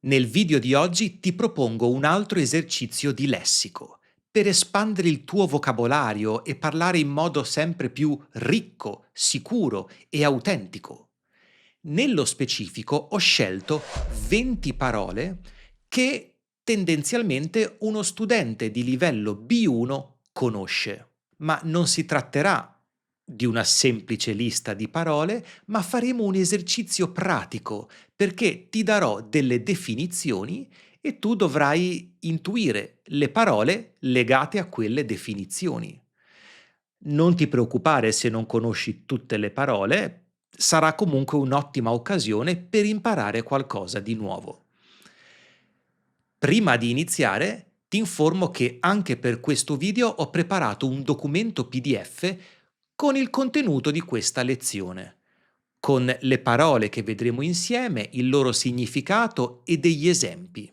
Nel video di oggi ti propongo un altro esercizio di lessico per espandere il tuo vocabolario e parlare in modo sempre più ricco, sicuro e autentico. Nello specifico ho scelto 20 parole che tendenzialmente uno studente di livello B1 conosce, ma non si tratterà di una semplice lista di parole, ma faremo un esercizio pratico perché ti darò delle definizioni e tu dovrai intuire le parole legate a quelle definizioni. Non ti preoccupare se non conosci tutte le parole, sarà comunque un'ottima occasione per imparare qualcosa di nuovo. Prima di iniziare, ti informo che anche per questo video ho preparato un documento PDF con il contenuto di questa lezione, con le parole che vedremo insieme, il loro significato e degli esempi.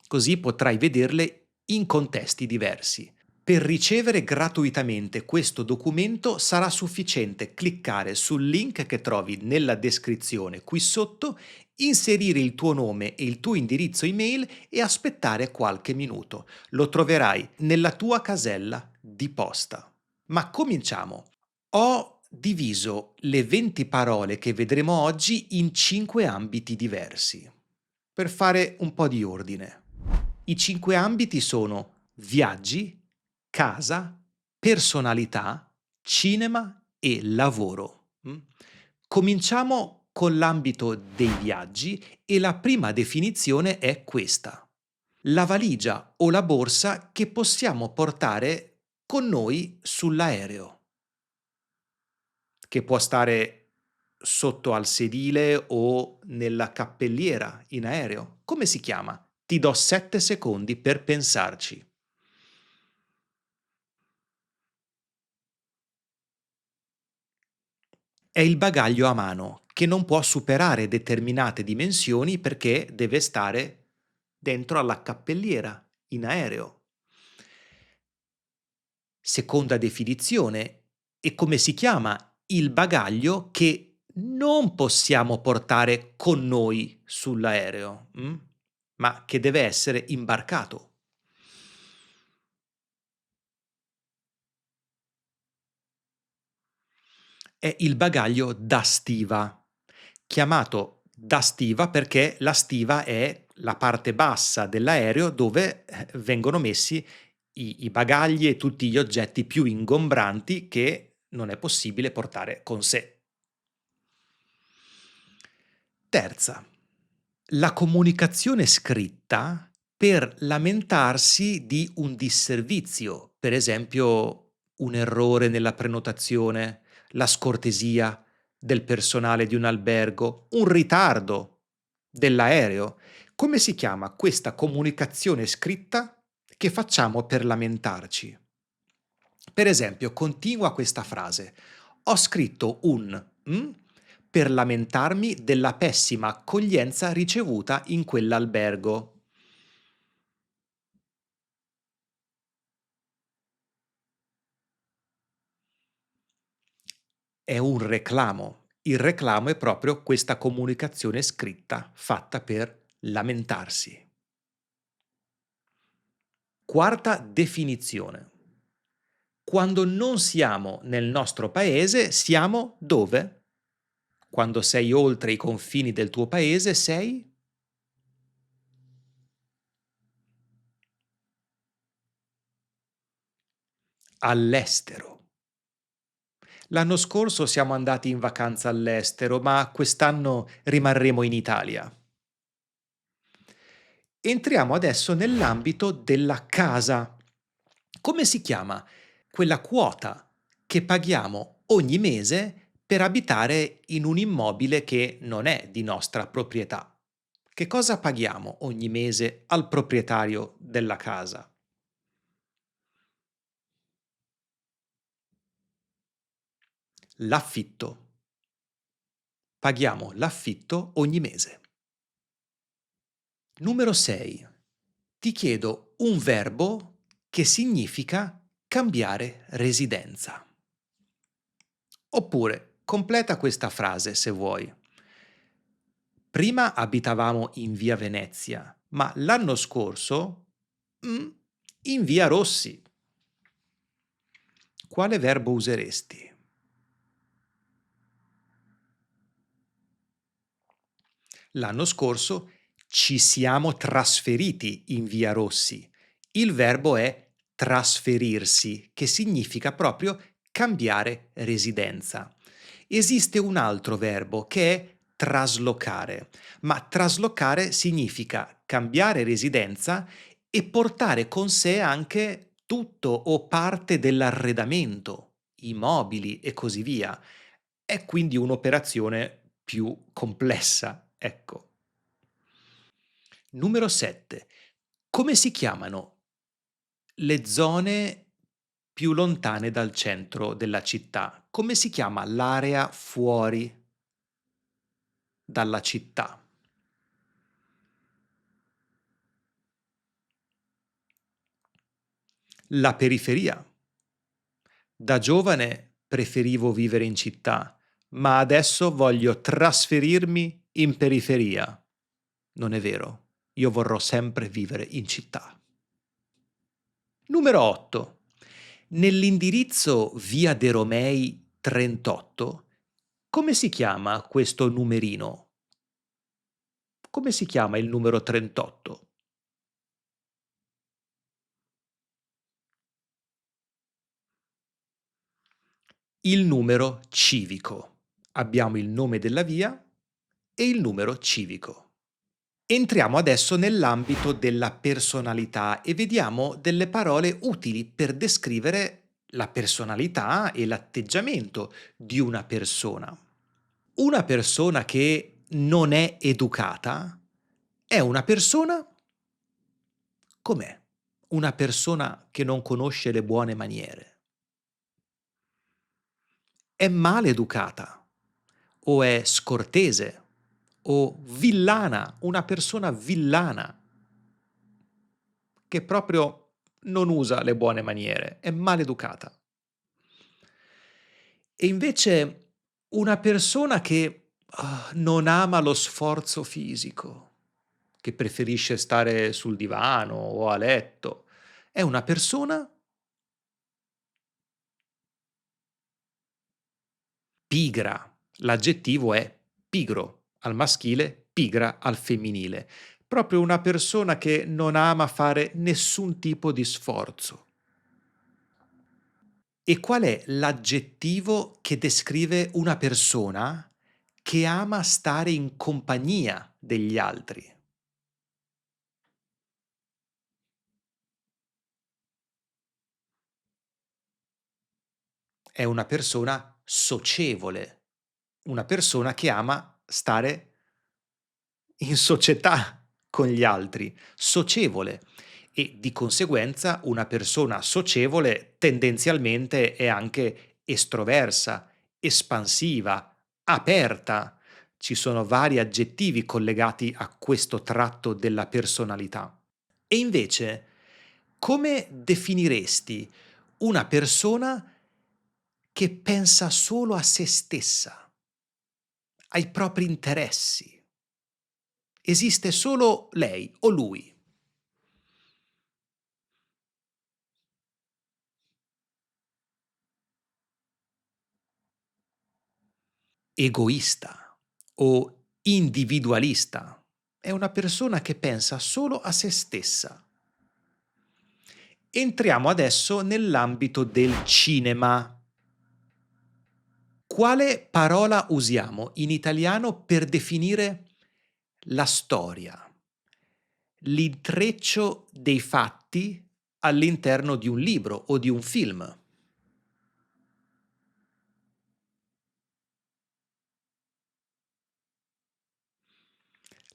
Così potrai vederle in contesti diversi. Per ricevere gratuitamente questo documento sarà sufficiente cliccare sul link che trovi nella descrizione qui sotto, inserire il tuo nome e il tuo indirizzo email e aspettare qualche minuto. Lo troverai nella tua casella di posta. Ma cominciamo. Ho diviso le 20 parole che vedremo oggi in 5 ambiti diversi, per fare un po' di ordine. I 5 ambiti sono viaggi, casa, personalità, cinema e lavoro. Cominciamo con l'ambito dei viaggi e la prima definizione è questa: la valigia o la borsa che possiamo portare con noi sull'aereo, che può stare sotto al sedile o nella cappelliera in aereo. Come si chiama? Ti do 7 secondi per pensarci. È il bagaglio a mano, che non può superare determinate dimensioni perché deve stare dentro alla cappelliera in aereo. Seconda definizione, e come si chiama il bagaglio che non possiamo portare con noi sull'aereo, ma che deve essere imbarcato. È il bagaglio da stiva, chiamato da stiva perché la stiva è la parte bassa dell'aereo dove vengono messi i bagagli e tutti gli oggetti più ingombranti che non è possibile portare con sé. Terza, la comunicazione scritta per lamentarsi di un disservizio, per esempio un errore nella prenotazione, la scortesia del personale di un albergo, un ritardo dell'aereo. Come si chiama questa comunicazione scritta che facciamo per lamentarci? Per esempio, continua questa frase: "Ho scritto un per lamentarmi della pessima accoglienza ricevuta in quell'albergo." È un reclamo. Il reclamo è proprio questa comunicazione scritta fatta per lamentarsi. Quarta definizione. Quando non siamo nel nostro paese, siamo dove? Quando sei oltre i confini del tuo paese, sei all'estero. L'anno scorso siamo andati in vacanza all'estero, ma quest'anno rimarremo in Italia. Entriamo adesso nell'ambito della casa. Come si chiama quella quota che paghiamo ogni mese per abitare in un immobile che non è di nostra proprietà? Che cosa paghiamo ogni mese al proprietario della casa? L'affitto. Paghiamo l'affitto ogni mese. Numero 6. Ti chiedo un verbo che significa cambiare residenza. Oppure completa questa frase se vuoi. Prima abitavamo in via Venezia, ma l'anno scorso mm, in via Rossi. Quale verbo useresti? L'anno scorso ci siamo trasferiti in via Rossi. Il verbo è trasferirsi, che significa proprio cambiare residenza. Esiste un altro verbo che è traslocare, ma traslocare significa cambiare residenza e portare con sé anche tutto o parte dell'arredamento, i mobili e così via. È quindi un'operazione più complessa, ecco. Numero 7. Come si chiamano le zone più lontane dal centro della città? Come si chiama l'area fuori dalla città? La periferia. Da giovane preferivo vivere in città, ma adesso voglio trasferirmi in periferia. Non è vero, io vorrò sempre vivere in città. Numero 8. Nell'indirizzo via De Romei 38, come si chiama questo numerino? Come si chiama il numero 38? Il numero civico. Abbiamo il nome della via e il numero civico. Entriamo adesso nell'ambito della personalità e vediamo delle parole utili per descrivere la personalità e l'atteggiamento di una persona. Una persona che non è educata è una persona com'è? Una persona che non conosce le buone maniere. È maleducata o è scortese o villana, una persona villana che proprio non usa le buone maniere, è maleducata. E invece una persona che non ama lo sforzo fisico, che preferisce stare sul divano o a letto, è una persona pigra. L'aggettivo è pigro al maschile, pigra al femminile. Proprio una persona che non ama fare nessun tipo di sforzo. E qual è l'aggettivo che descrive una persona che ama stare in compagnia degli altri? È una persona socievole, una persona che ama stare in società con gli altri, socievole. E di conseguenza una persona socievole tendenzialmente è anche estroversa, espansiva, aperta. Ci sono vari aggettivi collegati a questo tratto della personalità. E invece, come definiresti una persona che pensa solo a se stessa, ai propri interessi? Esiste solo lei o lui. Egoista o individualista. È una persona che pensa solo a se stessa. Entriamo adesso nell'ambito del cinema. Quale parola usiamo in italiano per definire la storia, l'intreccio dei fatti all'interno di un libro o di un film?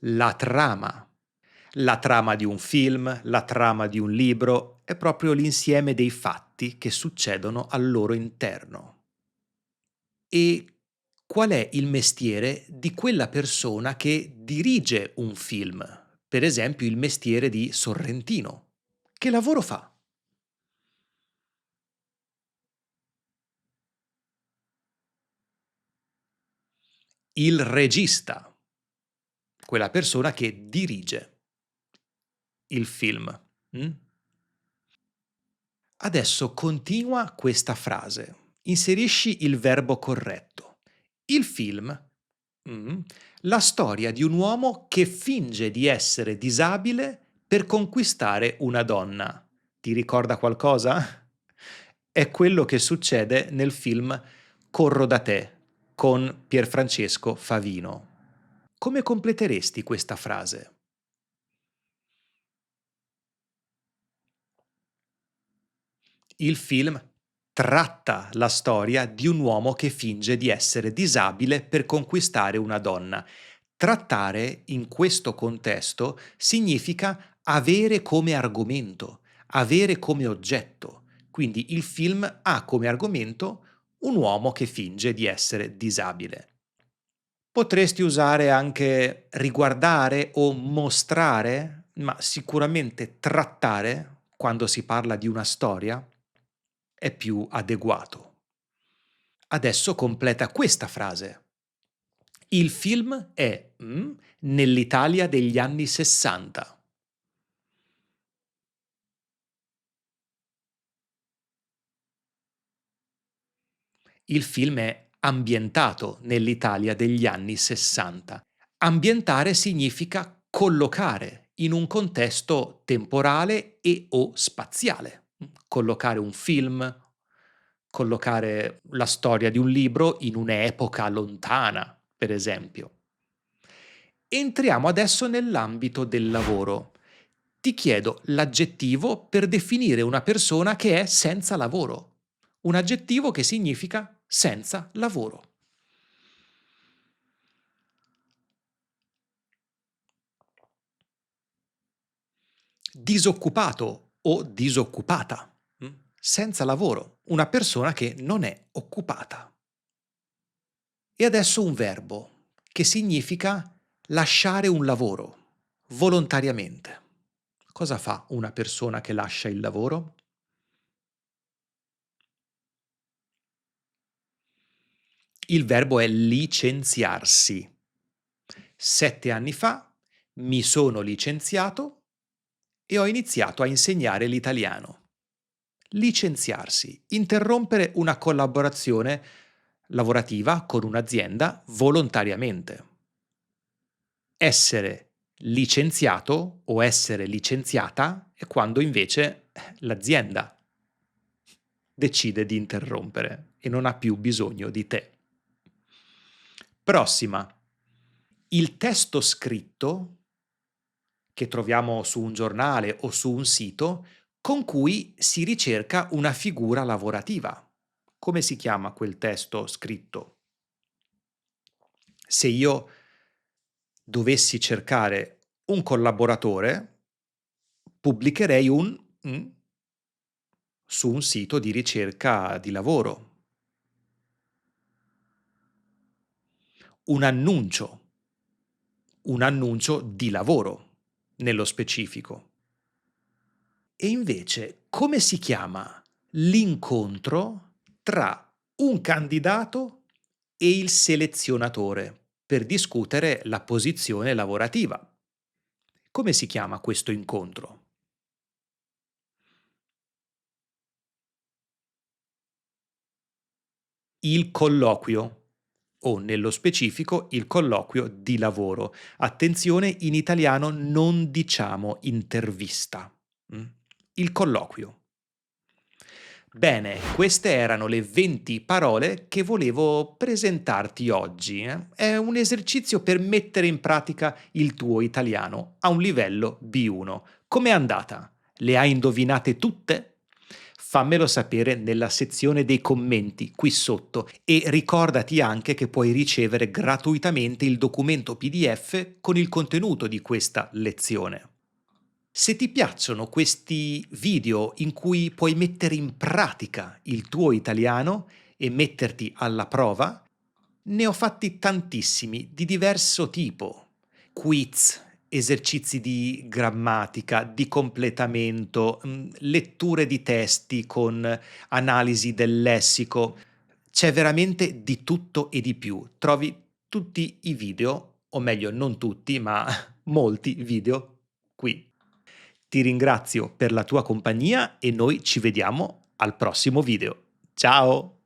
La trama. La trama di un film, la trama di un libro, è proprio l'insieme dei fatti che succedono al loro interno. E qual è il mestiere di quella persona che dirige un film? Per esempio il mestiere di Sorrentino. Che lavoro fa? Il regista. quella persona che dirige il film. Mm? Adesso continua questa frase. Inserisci il verbo corretto. Il film, mm, la storia di un uomo che finge di essere disabile per conquistare una donna. Ti ricorda qualcosa? È quello che succede nel film Corro da te con Pierfrancesco Favino. Come completeresti questa frase? Il film tratta la storia di un uomo che finge di essere disabile per conquistare una donna. Trattare in questo contesto significa avere come argomento, avere come oggetto. Quindi il film ha come argomento un uomo che finge di essere disabile. Potresti usare anche riguardare o mostrare, ma sicuramente trattare, quando si parla di una storia, è più adeguato. Adesso completa questa frase. Il film è nell'Italia degli anni 60. Il film è ambientato nell'Italia degli anni 60. Ambientare significa collocare in un contesto temporale e o spaziale. Collocare un film, collocare la storia di un libro in un'epoca lontana, per esempio. Entriamo adesso nell'ambito del lavoro. Ti chiedo l'aggettivo per definire una persona che è senza lavoro. Un aggettivo che significa senza lavoro. Disoccupato o disoccupata. Senza lavoro. Una persona che non è occupata. E adesso un verbo che significa lasciare un lavoro volontariamente. Cosa fa una persona che lascia il lavoro? Il verbo è licenziarsi. 7 anni fa mi sono licenziato e ho iniziato a insegnare l'italiano. Licenziarsi, interrompere una collaborazione lavorativa con un'azienda volontariamente. Essere licenziato o essere licenziata è quando invece l'azienda decide di interrompere e non ha più bisogno di te. Prossima. Il testo scritto che troviamo su un giornale o su un sito con cui si ricerca una figura lavorativa. Come si chiama quel testo scritto? Se io dovessi cercare un collaboratore, pubblicherei su un sito di ricerca di lavoro. Un annuncio di lavoro, nello specifico. E invece, come si chiama l'incontro tra un candidato e il selezionatore per discutere la posizione lavorativa? Come si chiama questo incontro? Il colloquio o nello specifico il colloquio di lavoro. Attenzione, in italiano non diciamo intervista. mm? Il colloquio. Bene, queste erano le 20 parole che volevo presentarti oggi. È un esercizio per mettere in pratica il tuo italiano a un livello B1. Com'è andata? Le hai indovinate tutte? Fammelo sapere nella sezione dei commenti qui sotto e ricordati anche che puoi ricevere gratuitamente il documento PDF con il contenuto di questa lezione. Se ti piacciono questi video in cui puoi mettere in pratica il tuo italiano e metterti alla prova, ne ho fatti tantissimi di diverso tipo. Quiz, esercizi di grammatica, di completamento, letture di testi con analisi del lessico. C'è veramente di tutto e di più. Trovi tutti i video o meglio non tutti, ma molti video qui. Ti ringrazio per la tua compagnia e noi ci vediamo al prossimo video. Ciao!